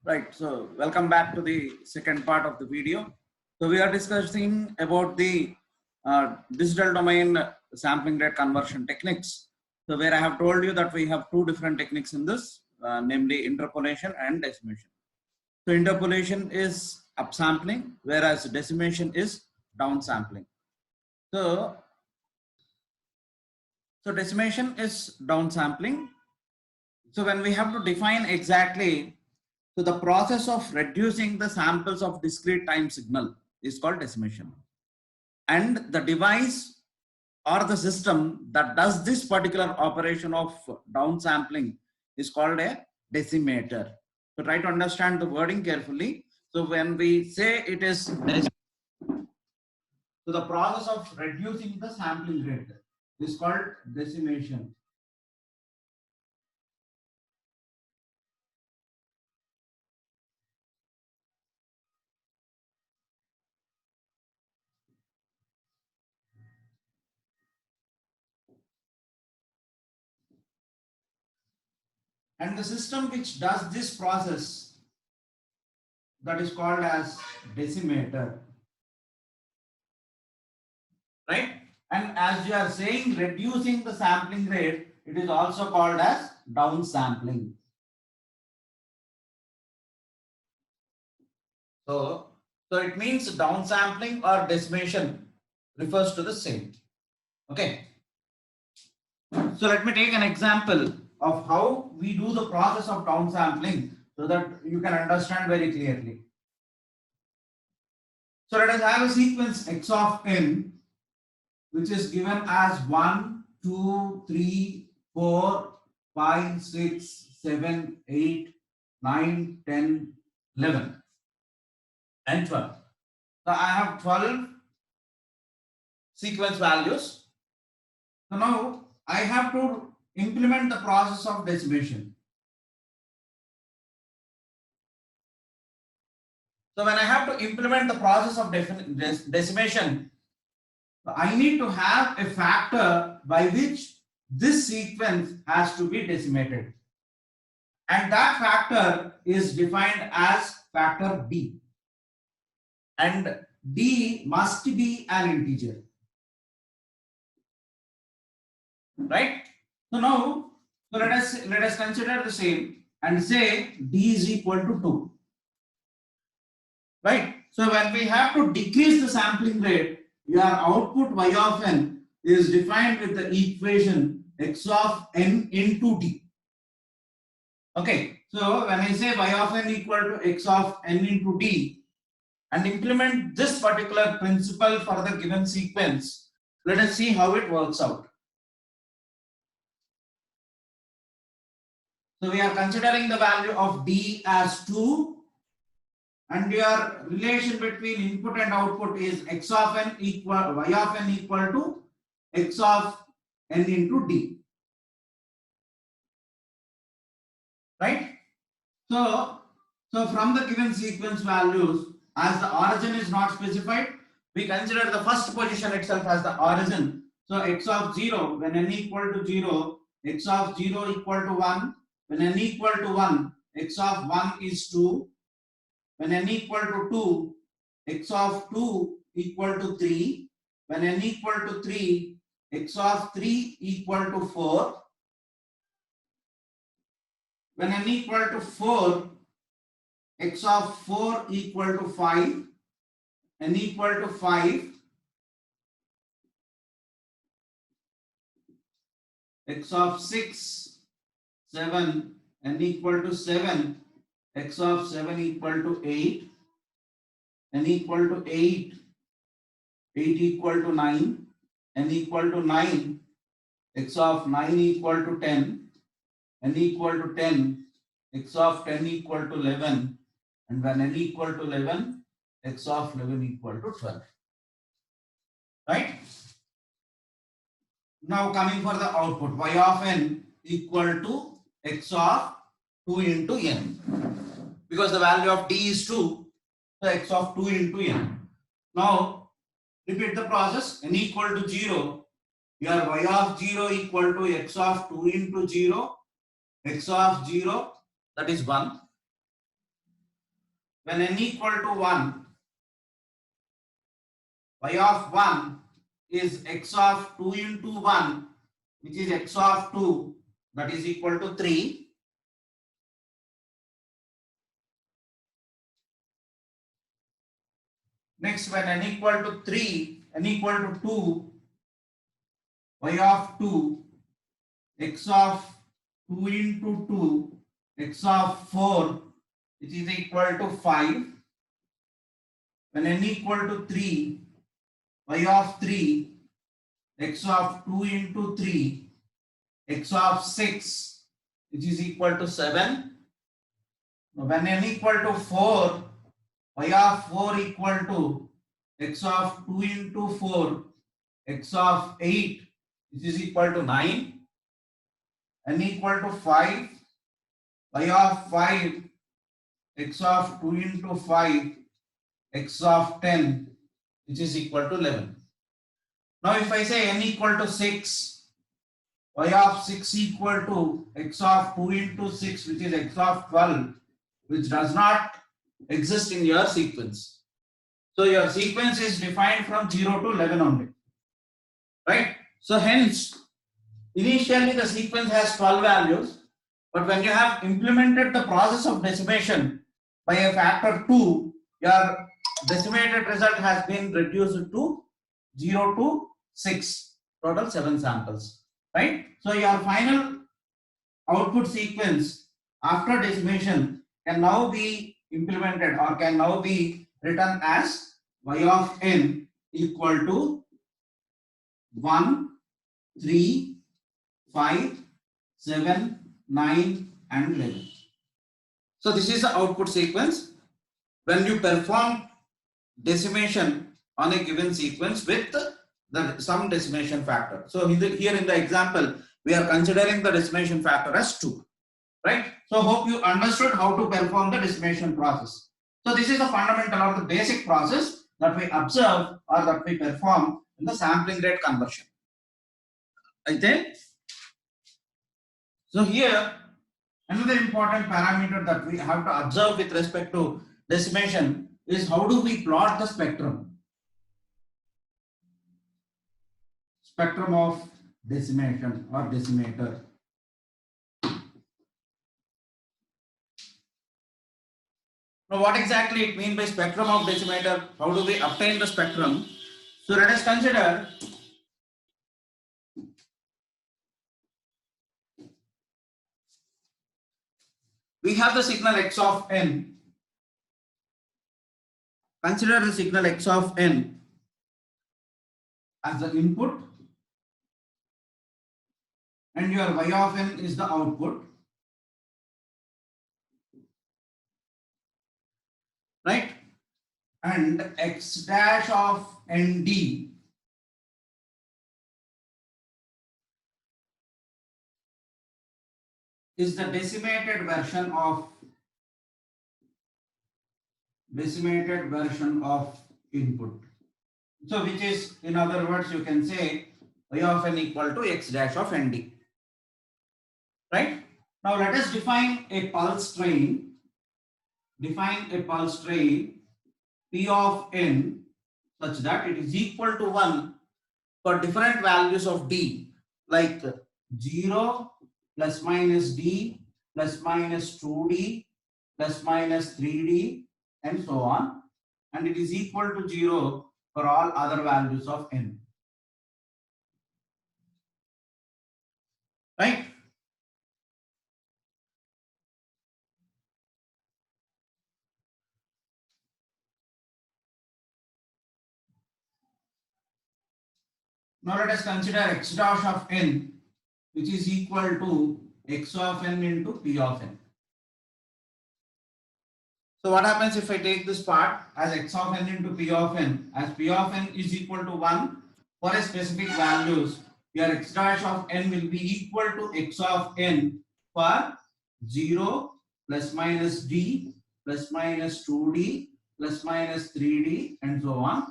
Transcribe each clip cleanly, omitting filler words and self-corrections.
Right, so welcome back to the second part of the video. So we are discussing about the digital domain sampling rate conversion techniques. So where I have told you that we have two different techniques in this, namely interpolation and decimation. So interpolation is upsampling, whereas decimation is downsampling. So decimation is downsampling. So when we have to define exactly, so the process of reducing the samples of discrete time signal is called decimation. And the device or the system that does this particular operation of downsampling is called a decimator. So try to understand the wording carefully. So when we say it is, so the process of reducing the sampling rate is called decimation. And the system which does this process, that is called as decimator, right? And as you are saying, reducing the sampling rate, it is also called as downsampling. So it means downsampling or decimation refers to the same. Okay. So let me take an example of how we do the process of downsampling so that you can understand very clearly. So let us have a sequence x of n, which is given as 1, 2, 3, 4, 5, 6, 7, 8, 9, 10, 11, and 12. So I have 12 sequence values. So now I have to implement the process of decimation. So when I have to implement the process of decimation, I need to have a factor by which this sequence has to be decimated. And that factor is defined as factor D. And D must be an integer. Right? So now, so let us consider the same and say D is equal to 2. Right? So when we have to decrease the sampling rate, your output y of n is defined with the equation x of n into d. Okay, so when I say y of n equal to x of n into d and implement this particular principle for the given sequence, let us see how it works out. So we are considering the value of d as 2. And your relation between input and output is x of n equal y of n equal to x of n into d. Right? So from the given sequence values, as the origin is not specified, we consider the first position itself as the origin. So x of 0 when n equal to 0, x of 0 equal to 1, when n equal to 1, x of 1 is 2. When n equal to 2, x of 2 equal to 3. When n equal to 3, x of 3 equal to 4. When n equal to 4, x of 4 equal to 5. N equal to 5. X of 6, 7. N equal to 7. X of 7 equal to 8. N equal to 8. 8 equal to 9. N equal to 9. X of 9 equal to 10. N equal to 10. X of 10 equal to 11. And when n equal to 11, x of 11 equal to 12. Right? Now coming for the output, y of n equal to x of 2 into n. Because the value of d is 2, so x of 2 into n. Now repeat the process, n equal to 0, your y of 0 equal to x of 2 into 0, x of 0, that is 1. when n equal to 1, y of 1 is x of 2 into 1, which is x of 2, that is equal to 3. Next, when n equal to 3, n equal to 2, y of 2, x of 2 into 2, x of 4, which is equal to 5. When n equal to 3, y of 3, x of 2 into 3, x of 6, which is equal to 7. When n equal to 4, y of 4 equal to x of 2 into 4, x of 8, which is equal to 9. N equal to 5, y of 5, x of 2 into 5, x of 10, which is equal to 11. Now if I say n equal to 6, y of 6 equal to x of 2 into 6, which is x of 12, which does not exist in your sequence. So your sequence is defined from 0 to 11 only, right? So hence, initially the sequence has 12 values, but when you have implemented the process of decimation by a factor 2, your decimated result has been reduced to 0 to 6, total 7 samples, right? So your final output sequence after decimation can now be implemented or can now be written as y of n equal to 1, 3, 5, 7, 9 and 11. So this is the output sequence when you perform decimation on a given sequence with some decimation factor. So here in the example, we are considering the decimation factor as 2, right? So hope you understood how to perform the decimation process. So this is the fundamental or the basic process that we observe or that we perform in the sampling rate conversion. Okay? So here, another important parameter that we have to observe with respect to decimation is how do we plot the spectrum? Spectrum of decimation or decimator. Now what exactly it means by spectrum of decimator? How do we obtain the spectrum? So let us consider we have the signal x of n. Consider the signal x of n as the input and your y of n is the output, right? And x dash of nd is the decimated version of input. So which is, in other words, you can say y of n equal to x dash of nd, right? Now let us define a pulse train. Define a pulse train p of n such that it is equal to 1 for different values of d, like 0, plus minus d, plus minus 2d, plus minus 3d, and so on. And it is equal to 0 for all other values of n. Right? Now let us consider x dash of n, which is equal to x of n into p of n. So what happens if I take this part as x of n into p of n, as p of n is equal to 1 for a specific values, your x dash of n will be equal to x of n for 0, plus minus d, plus minus 2d, plus minus 3d, and so on.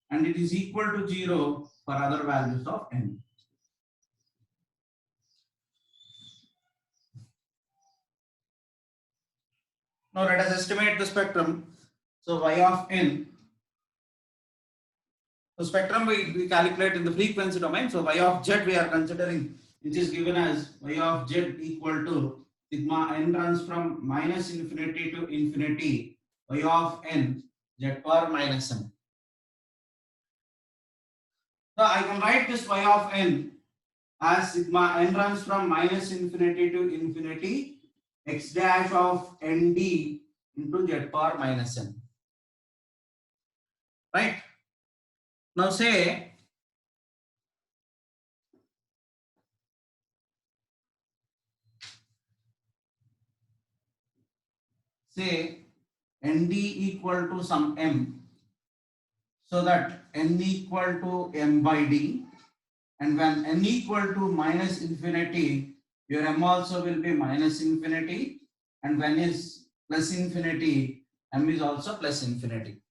And it is equal to 0 for other values of n. Now let us estimate the spectrum. So y of n. So spectrum we calculate in the frequency domain. So y of z we are considering, which is given as y of z equal to sigma n runs from minus infinity to infinity y of n z power minus n. So I can write this y of n as sigma n runs from minus infinity to infinity x dash of nd into z power minus n. Right? Now say nd equal to some m, so that n equal to m by d, and when n equal to minus infinity, your m also will be minus infinity, and when is plus infinity, m is also plus infinity.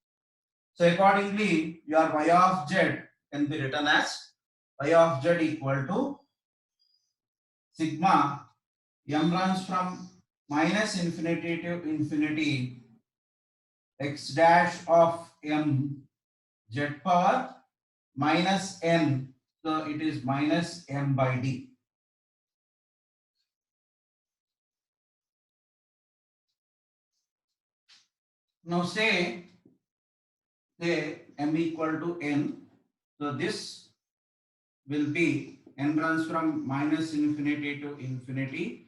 So accordingly, your y of z can be written as y of z equal to sigma m runs from minus infinity to infinity x dash of m z power minus n. So it is minus m by d. Now say m equal to n. So this will be n runs from minus infinity to infinity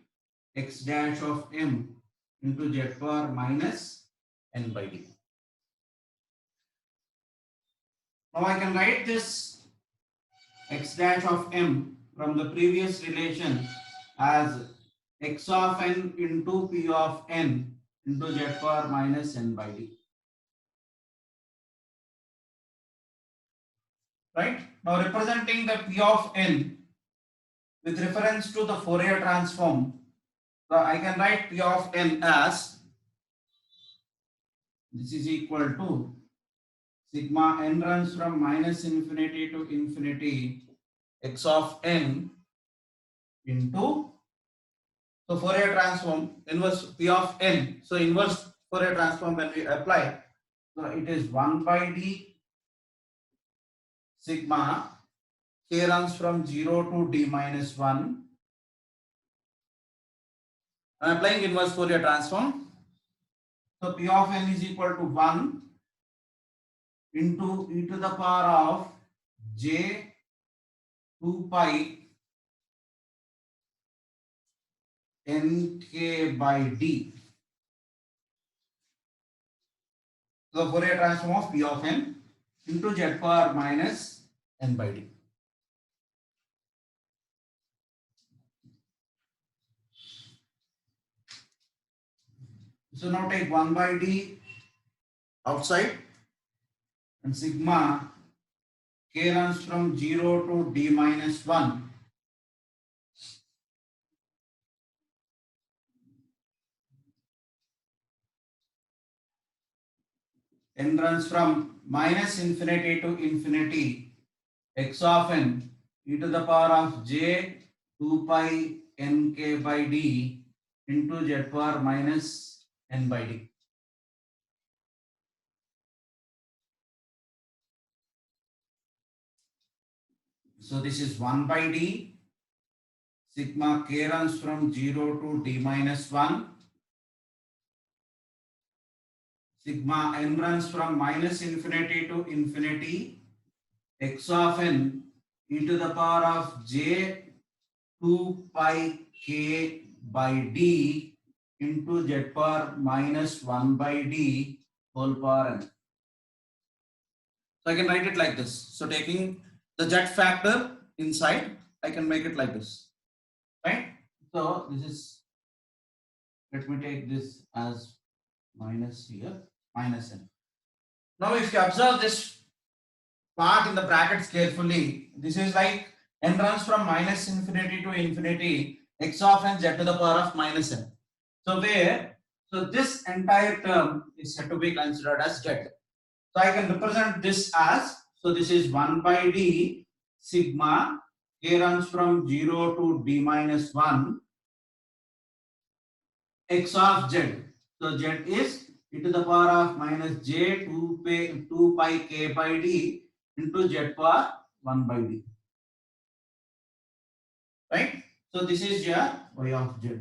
x dash of m into z power minus n by d. Now I can write this x dash of m from the previous relation as x of n into p of n into z power minus n by d. Right? Now representing the p of n with reference to the Fourier transform, so I can write p of n as this is equal to sigma n runs from minus infinity to infinity x of n into, so Fourier transform inverse p of n. So inverse Fourier transform when we apply, so it is 1 by d sigma k runs from 0 to d minus 1. I am applying inverse Fourier transform. So p of n is equal to 1 into e to the power of j 2 pi nk by d. So Fourier transform of p of n into z power minus n by d. So now take 1 by d outside and sigma k runs from 0 to d minus 1. N runs from minus infinity to infinity x of n e to the power of j 2 pi nk by d into z power minus n by d. So this is 1 by d sigma k runs from 0 to d minus 1. Sigma n runs from minus infinity to infinity x of n e to the power of j 2 pi k by d into z power minus 1 by d whole power n. So I can write it like this. So taking the z factor inside, I can make it like this. Right? So this is, let me take this as minus here, minus n. Now if you observe this part in the brackets carefully, this is like n runs from minus infinity to infinity x of n z to the power of minus n. So where, so this entire term is said to be considered as z. So I can represent this as, so this is 1 by d sigma k runs from 0 to d minus 1 x of z. So z is e to the power of minus j 2 pi k by d into z power 1 by d. Right? So this is your y of z.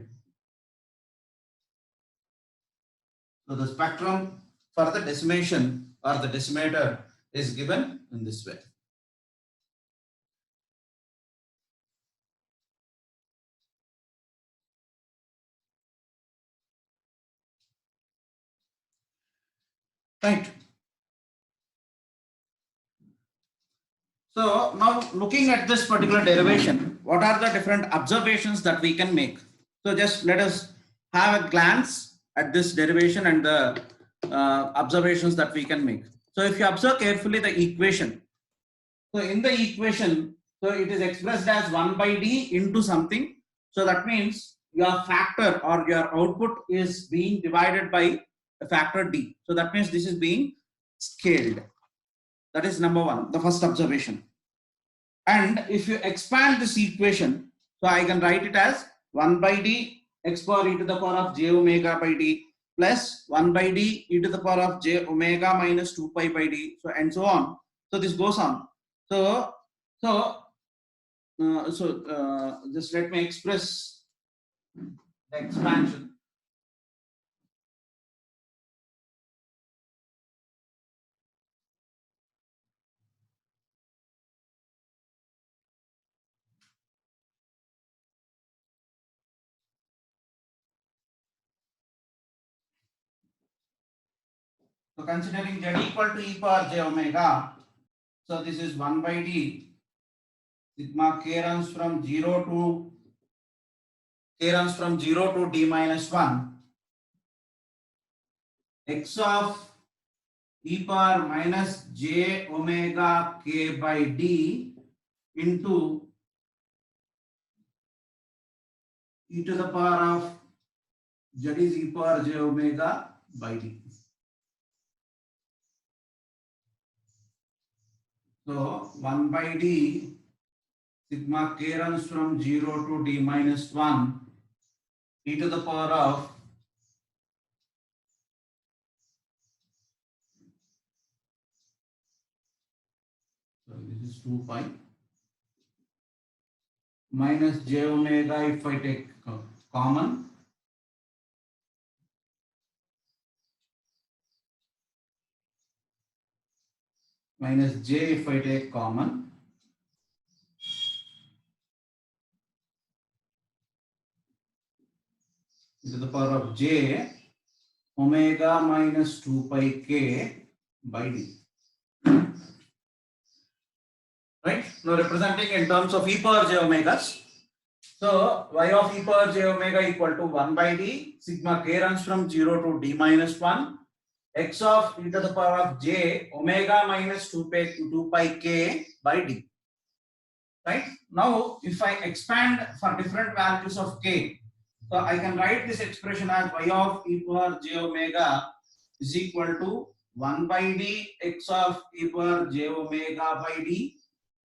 So the spectrum for the decimation or the decimator is given in this way. Right. So now looking at this particular derivation, what are the different observations that we can make? So just let us have a glance at this derivation and the observations that we can make. So if you observe carefully the equation, so in the equation, so it is expressed as 1 by d into something. So that means your factor or your output is being divided by a factor d. So that means this is being scaled. That is number one, the first observation. And if you expand this equation, so I can write it as 1 by d x power e to the power of j omega by d plus 1 by d e to the power of j omega minus 2 pi by d, so and so on. So this goes on. So just let me express the expansion. So considering z equal to e power j omega, so this is 1 by d sigma k runs from 0 to d minus 1 x of e power minus j omega k by d into e to the power of z is e power j omega by d. So 1 by d sigma k runs from 0 to d minus 1 e to the power of this is 2 pi minus j omega if I take common minus j if I take common to the power of j omega minus 2 pi k by d. Right? Now representing in terms of e power j omegas. So y of e power j omega equal to 1 by d sigma k runs from 0 to d minus 1 x of e to the power of j omega minus 2 pi k by d. Right? Now if I expand for different values of k, so I can write this expression as y of e power j omega is equal to 1 by d x of e power j omega by d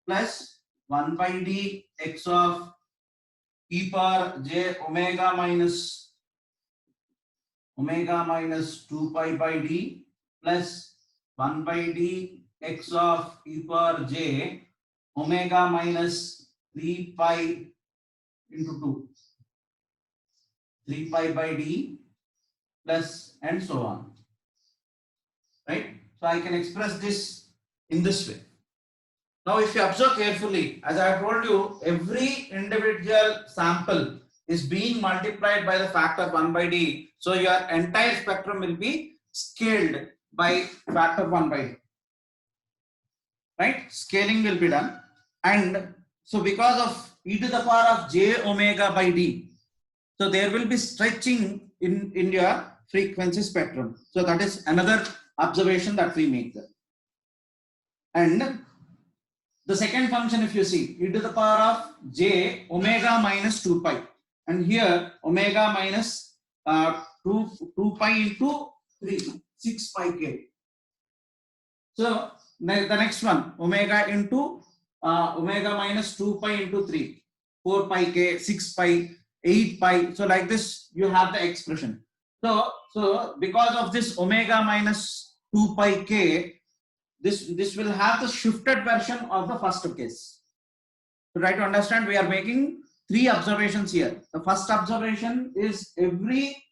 plus 1 by d x of e power j omega minus 2 pi by d plus 1 by d x of e power j omega minus 3 pi into 2, 3 pi by d plus and so on. Right? So I can express this in this way. Now if you observe carefully, as I have told you, every individual sample is being multiplied by the factor 1 by d. So your entire spectrum will be scaled by factor 1 by d. Right? Scaling will be done. And so because of e to the power of j omega by d, so there will be stretching in your frequency spectrum. So that is another observation that we make there. And the second function, if you see, e to the power of j omega minus 2 pi, and here omega minus 2 pi into 3, 6 pi k. So the next one, omega into omega minus 2 pi into 3, 4 pi k, 6 pi, 8 pi. So like this, you have the expression. So because of this omega minus 2 pi k, this will have the shifted version of the first case. To try to understand, we are making three observations here. The first observation is every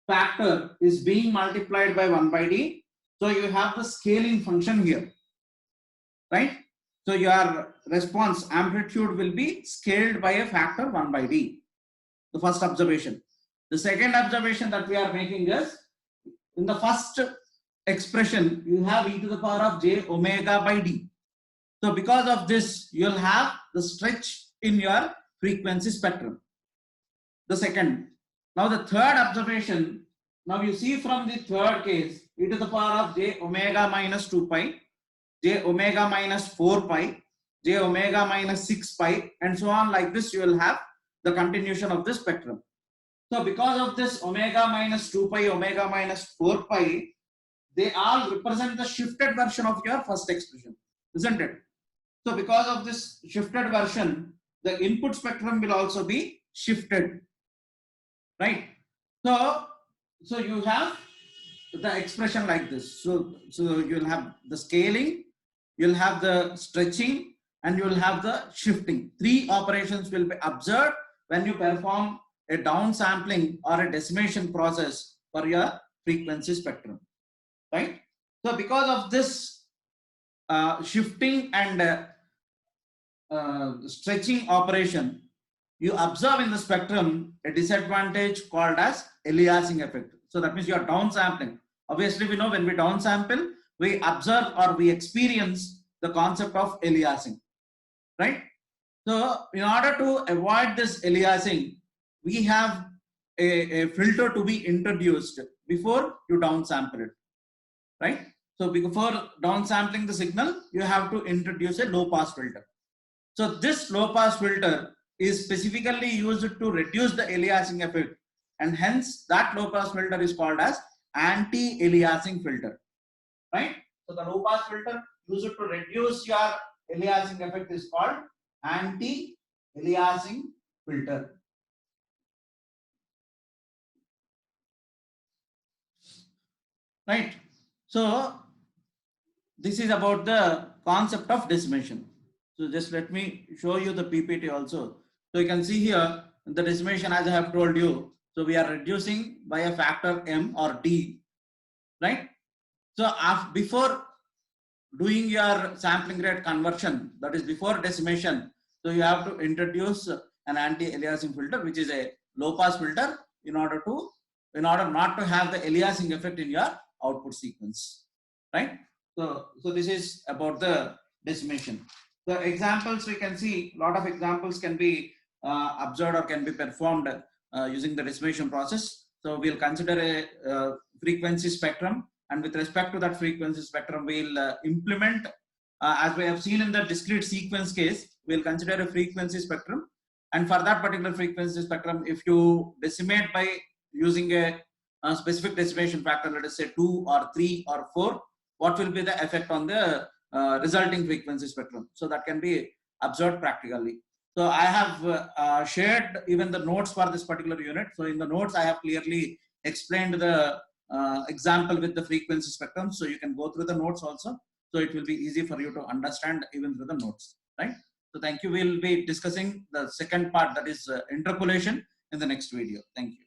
factor is being multiplied by 1 by d. So you have the scaling function here, right? So your response amplitude will be scaled by a factor 1 by d. The first observation. The second observation that we are making is, in the first expression, you have e to the power of j omega by d. So because of this, you'll have the stretch in your frequency spectrum. The second. Now the third observation, now you see from the third case, e to the power of j omega minus 2 pi, j omega minus 4 pi, j omega minus 6 pi, and so on. Like this, you will have the continuation of the spectrum. So because of this omega minus 2 pi, omega minus 4 pi, they all represent the shifted version of your first expression, isn't it? So because of this shifted version, the input spectrum will also be shifted, right? So you have the expression like this. So you'll have the scaling, you'll have the stretching, and you will have the shifting. Three operations will be observed when you perform a downsampling or a decimation process for your frequency spectrum, right? So because of this shifting and stretching operation, you observe in the spectrum a disadvantage called as aliasing effect. So that means you are downsampling. Obviously, we know when we downsample, we observe or we experience the concept of aliasing, right? So in order to avoid this aliasing, we have a filter to be introduced before you downsample it, right? So before downsampling the signal, you have to introduce a low pass filter. So this low pass filter is specifically used to reduce the aliasing effect, and hence that low pass filter is called as anti-aliasing filter, right? So the low pass filter used to reduce your aliasing effect is called anti-aliasing filter. Right. So this is about the concept of decimation. So just let me show you the PPT also. So you can see here the decimation, as I have told you. So we are reducing by a factor m or d, right? So before doing your sampling rate conversion, that is before decimation, so you have to introduce an anti-aliasing filter, which is a low pass filter, in order not to have the aliasing effect in your output sequence, right? So this is about the decimation. The examples, we can see a lot of examples can be observed or can be performed using the decimation process. So we'll consider a frequency spectrum, and with respect to that frequency spectrum, we'll implement, as we have seen in the discrete sequence case, we'll consider a frequency spectrum. And for that particular frequency spectrum, if you decimate by using a specific decimation factor, let us say 2 or 3 or 4, what will be the effect on the resulting frequency spectrum? So that can be observed practically. So I have shared even the notes for this particular unit. So in the notes, I have clearly explained the example with the frequency spectrum. So you can go through the notes also. So it will be easy for you to understand even through the notes, right? So thank you. We'll be discussing the second part, that is interpolation, in the next video. Thank you.